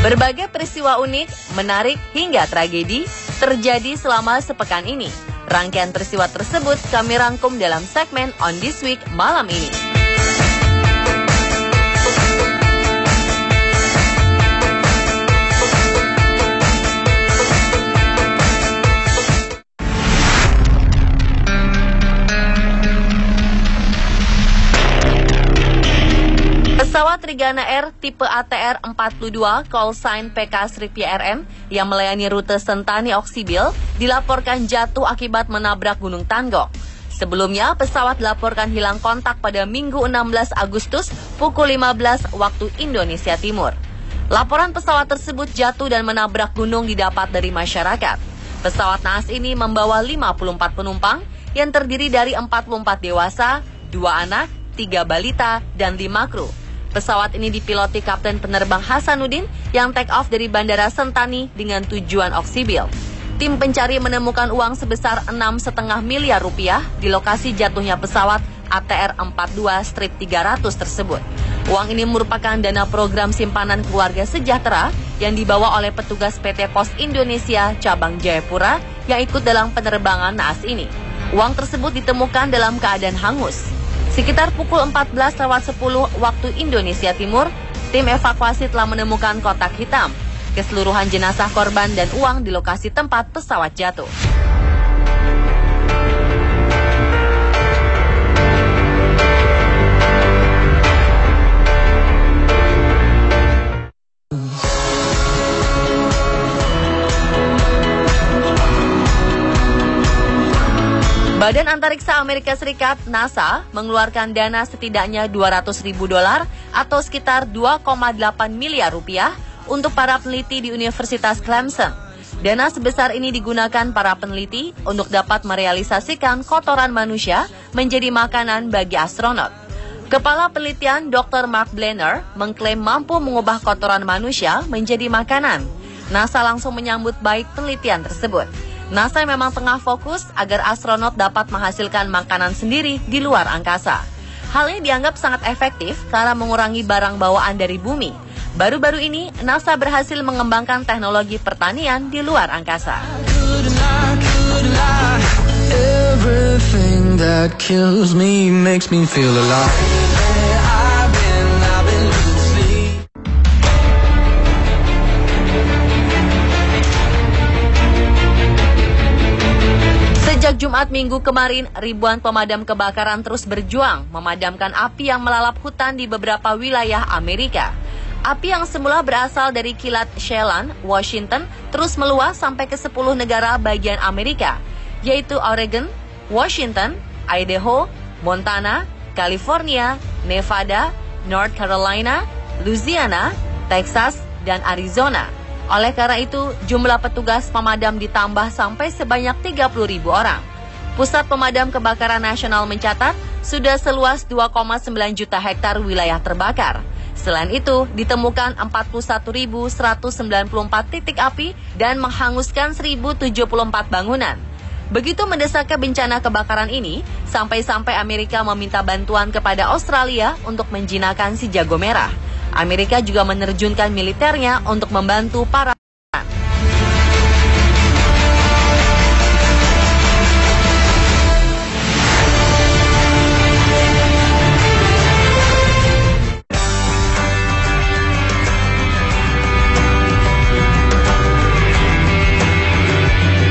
Berbagai peristiwa unik, menarik hingga tragedi terjadi selama sepekan ini. Rangkaian peristiwa tersebut kami rangkum dalam segmen On This Week malam ini. Pesawat Trigana Air tipe ATR 42 call sign PK-YRM yang melayani rute Sentani Oksibil dilaporkan jatuh akibat menabrak Gunung Tanggok. Sebelumnya, pesawat dilaporkan hilang kontak pada Minggu 16 Agustus pukul 15 waktu Indonesia Timur. Laporan pesawat tersebut jatuh dan menabrak gunung didapat dari masyarakat. Pesawat naas ini membawa 54 penumpang yang terdiri dari 44 dewasa, 2 anak, 3 balita, dan 5 kru. Pesawat ini dipiloti Kapten Penerbang Hasanuddin yang take off dari Bandara Sentani dengan tujuan Oksibil. Tim pencari menemukan uang sebesar 6,5 miliar rupiah di lokasi jatuhnya pesawat ATR 42-300 tersebut. Uang ini merupakan dana program simpanan keluarga sejahtera yang dibawa oleh petugas PT Pos Indonesia Cabang Jayapura yang ikut dalam penerbangan naas ini. Uang tersebut ditemukan dalam keadaan hangus. Sekitar pukul 14.10 waktu Indonesia Timur, tim evakuasi telah menemukan kotak hitam, keseluruhan jenazah korban dan uang di lokasi tempat pesawat jatuh. Badan Antariksa Amerika Serikat (NASA) mengeluarkan dana setidaknya $200.000 atau sekitar 2,8 miliar rupiah untuk para peneliti di Universitas Clemson. Dana sebesar ini digunakan para peneliti untuk dapat merealisasikan kotoran manusia menjadi makanan bagi astronot. Kepala penelitian Dr. Mark Blenner mengklaim mampu mengubah kotoran manusia menjadi makanan. NASA langsung menyambut baik penelitian tersebut. NASA memang tengah fokus agar astronot dapat menghasilkan makanan sendiri di luar angkasa. Hal ini dianggap sangat efektif karena mengurangi barang bawaan dari bumi. Baru-baru ini, NASA berhasil mengembangkan teknologi pertanian di luar angkasa. Everything that kills me makes me feel alive. Sejak Jumat Minggu kemarin, ribuan pemadam kebakaran terus berjuang memadamkan api yang melalap hutan di beberapa wilayah Amerika. Api yang semula berasal dari kilat Chelan, Washington, terus meluas sampai ke 10 negara bagian Amerika, yaitu Oregon, Washington, Idaho, Montana, California, Nevada, North Carolina, Louisiana, Texas, dan Arizona. Oleh karena itu, jumlah petugas pemadam ditambah sampai sebanyak 30.000 orang. Pusat Pemadam Kebakaran Nasional mencatat sudah seluas 2,9 juta hektar wilayah terbakar. Selain itu, ditemukan 41.194 titik api dan menghanguskan 1.074 bangunan. Begitu mendesaknya bencana kebakaran ini, sampai-sampai Amerika meminta bantuan kepada Australia untuk menjinakkan si jago merah. Amerika juga menerjunkan militernya untuk membantu para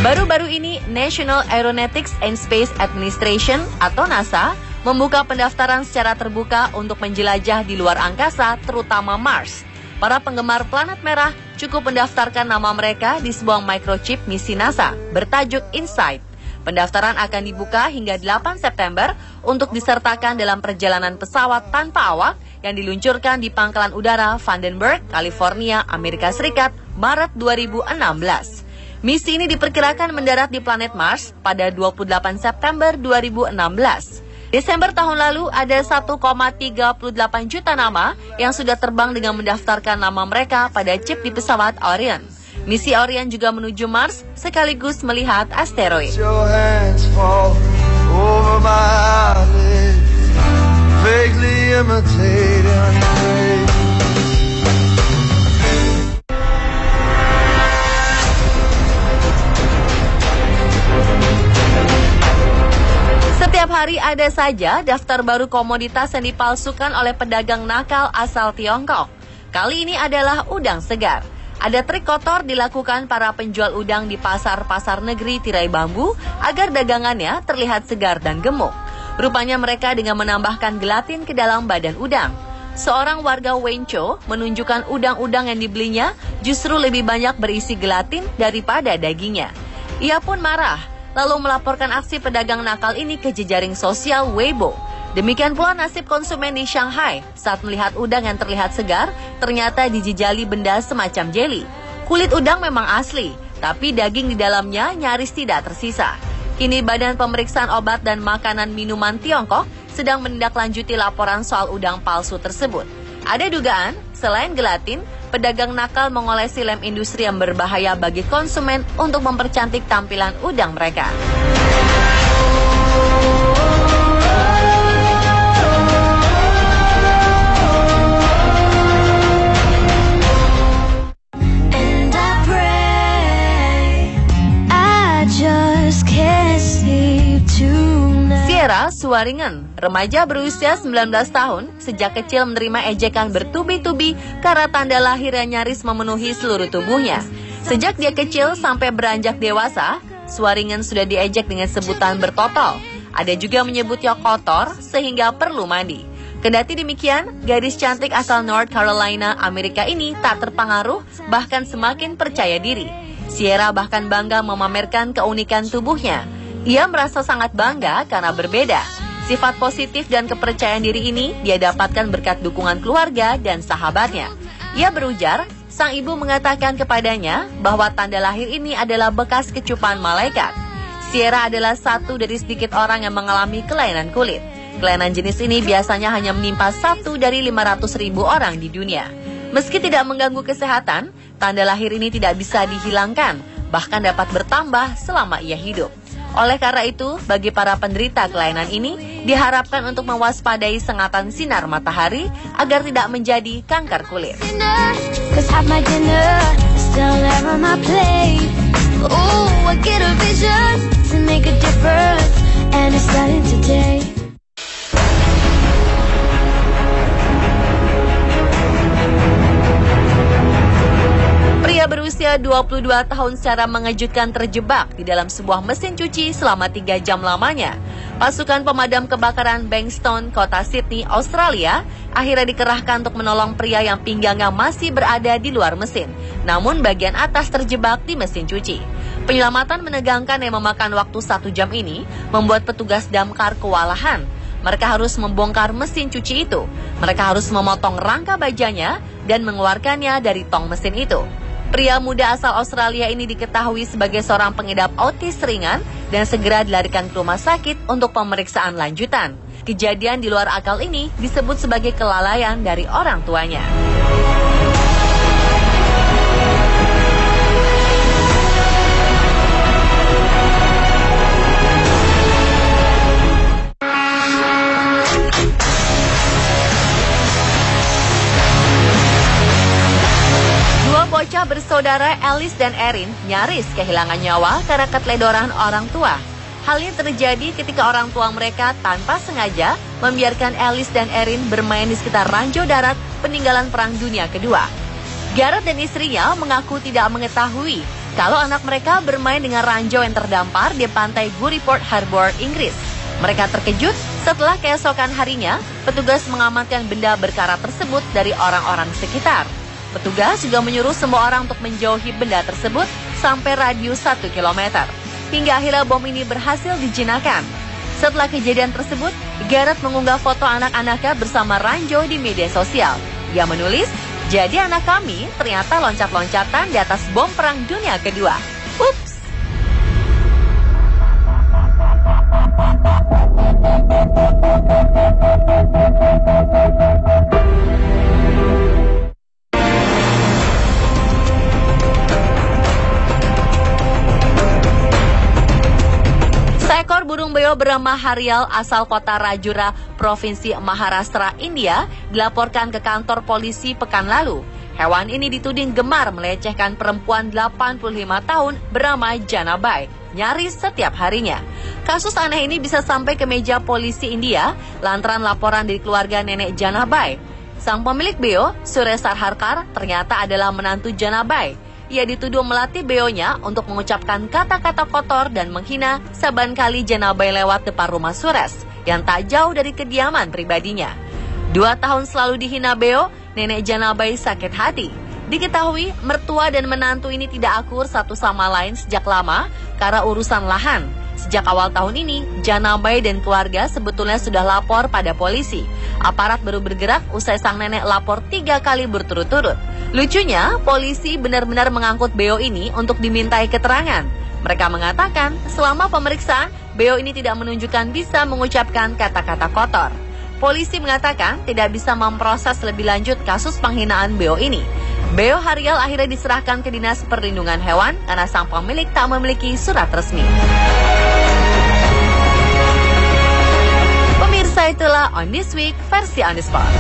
Baru-baru ini, National Aeronautics and Space Administration atau NASA membuka pendaftaran secara terbuka untuk menjelajah di luar angkasa, terutama Mars. Para penggemar planet merah cukup mendaftarkan nama mereka di sebuah microchip misi NASA bertajuk InSight. Pendaftaran akan dibuka hingga 8 September untuk disertakan dalam perjalanan pesawat tanpa awak yang diluncurkan di Pangkalan Udara Vandenberg, California, Amerika Serikat, Maret 2016. Misi ini diperkirakan mendarat di planet Mars pada 28 September 2016. Desember tahun lalu ada 1,38 juta nama yang sudah terbang dengan mendaftarkan nama mereka pada chip di pesawat Orion. Misi Orion juga menuju Mars sekaligus melihat asteroid. hari ada saja daftar baru komoditas yang dipalsukan oleh pedagang nakal asal Tiongkok. Kali ini adalah udang segar. Ada trik kotor dilakukan para penjual udang di pasar-pasar negeri tirai bambu agar dagangannya terlihat segar dan gemuk. Rupanya mereka dengan menambahkan gelatin ke dalam badan udang. Seorang warga Wencho menunjukkan udang-udang yang dibelinya justru lebih banyak berisi gelatin daripada dagingnya. Ia pun marah, lalu melaporkan aksi pedagang nakal ini ke jejaring sosial Weibo. Demikian pula nasib konsumen di Shanghai saat melihat udang yang terlihat segar, ternyata dijejali benda semacam jeli. Kulit udang memang asli, tapi daging di dalamnya nyaris tidak tersisa. Kini Badan Pemeriksaan Obat dan Makanan Minuman Tiongkok sedang menindaklanjuti laporan soal udang palsu tersebut. Ada dugaan, selain gelatin, pedagang nakal mengolesi lem industri yang berbahaya bagi konsumen untuk mempercantik tampilan udang mereka. Sierra Suaringen, remaja berusia 19 tahun, sejak kecil menerima ejekan bertubi-tubi karena tanda lahir yang nyaris memenuhi seluruh tubuhnya. Sejak dia kecil sampai beranjak dewasa, Suaringen sudah diejek dengan sebutan bertotol. Ada juga menyebutnya kotor sehingga perlu mandi. Kendati demikian, gadis cantik asal North Carolina, Amerika ini tak terpengaruh, bahkan semakin percaya diri. Sierra bahkan bangga memamerkan keunikan tubuhnya. Ia merasa sangat bangga karena berbeda. Sifat positif dan kepercayaan diri ini dia dapatkan berkat dukungan keluarga dan sahabatnya. Ia berujar, sang ibu mengatakan kepadanya bahwa tanda lahir ini adalah bekas kecupan malaikat. Sierra adalah satu dari sedikit orang yang mengalami kelainan kulit. Kelainan jenis ini biasanya hanya menimpa 1 dari 500.000 orang di dunia. Meski tidak mengganggu kesehatan, tanda lahir ini tidak bisa dihilangkan, bahkan dapat bertambah selama ia hidup. Oleh karena itu, bagi para penderita kelainan ini, diharapkan untuk mewaspadai sengatan sinar matahari agar tidak menjadi kanker kulit. Pria berusia 22 tahun secara mengejutkan terjebak di dalam sebuah mesin cuci selama 3 jam lamanya. Pasukan pemadam kebakaran Bankstown, kota Sydney, Australia, akhirnya dikerahkan untuk menolong pria yang pinggangnya masih berada di luar mesin, namun bagian atas terjebak di mesin cuci. Penyelamatan menegangkan yang memakan waktu 1 jam ini membuat petugas damkar kewalahan. Mereka harus membongkar mesin cuci itu. Mereka harus memotong rangka bajanya dan mengeluarkannya dari tong mesin itu. Pria muda asal Australia ini diketahui sebagai seorang pengidap autis ringan dan segera dilarikan ke rumah sakit untuk pemeriksaan lanjutan. Kejadian di luar akal ini disebut sebagai kelalaian dari orang tuanya. Bocah bersaudara Alice dan Erin nyaris kehilangan nyawa karena keteledoran orang tua. Hal ini terjadi ketika orang tua mereka tanpa sengaja membiarkan Alice dan Erin bermain di sekitar ranjau darat peninggalan Perang Dunia Kedua. Gareth dan istrinya mengaku tidak mengetahui kalau anak mereka bermain dengan ranjau yang terdampar di pantai Guriport Harbour, Inggris. Mereka terkejut setelah keesokan harinya petugas mengamankan benda berkarat tersebut dari orang-orang sekitar. Petugas juga menyuruh semua orang untuk menjauhi benda tersebut sampai radius 1 km. Hingga akhirnya bom ini berhasil dijinakkan. Setelah kejadian tersebut, Gareth mengunggah foto anak-anaknya bersama ranjau di media sosial. Ia menulis, "Jadi anak kami ternyata loncat-loncatan di atas bom Perang Dunia Kedua. Ups." Seekor burung beo bernama Harial asal kota Rajura, Provinsi Maharashtra, India, dilaporkan ke kantor polisi pekan lalu. Hewan ini dituding gemar melecehkan perempuan 85 tahun bernama Janabai, nyaris setiap harinya. Kasus aneh ini bisa sampai ke meja polisi India lantaran laporan dari keluarga nenek Janabai. Sang pemilik beo, Suresh Sarharkar, ternyata adalah menantu Janabai. Ia dituduh melatih beonya untuk mengucapkan kata-kata kotor dan menghina saban kali Janabai lewat depan rumah Suresh yang tak jauh dari kediaman pribadinya. 2 tahun selalu dihina beo, nenek Janabai sakit hati. Diketahui mertua dan menantu ini tidak akur satu sama lain sejak lama karena urusan lahan. Sejak awal tahun ini, Janabai dan keluarga sebetulnya sudah lapor pada polisi. Aparat baru bergerak usai sang nenek lapor 3 kali berturut-turut. Lucunya, polisi benar-benar mengangkut beo ini untuk dimintai keterangan. Mereka mengatakan, selama pemeriksaan, beo ini tidak menunjukkan bisa mengucapkan kata-kata kotor. Polisi mengatakan tidak bisa memproses lebih lanjut kasus penghinaan beo ini. Beo Harial akhirnya diserahkan ke Dinas Perlindungan Hewan karena sang pemilik tak memiliki surat resmi. Pemirsa, itulah On This Week versi On The Spot.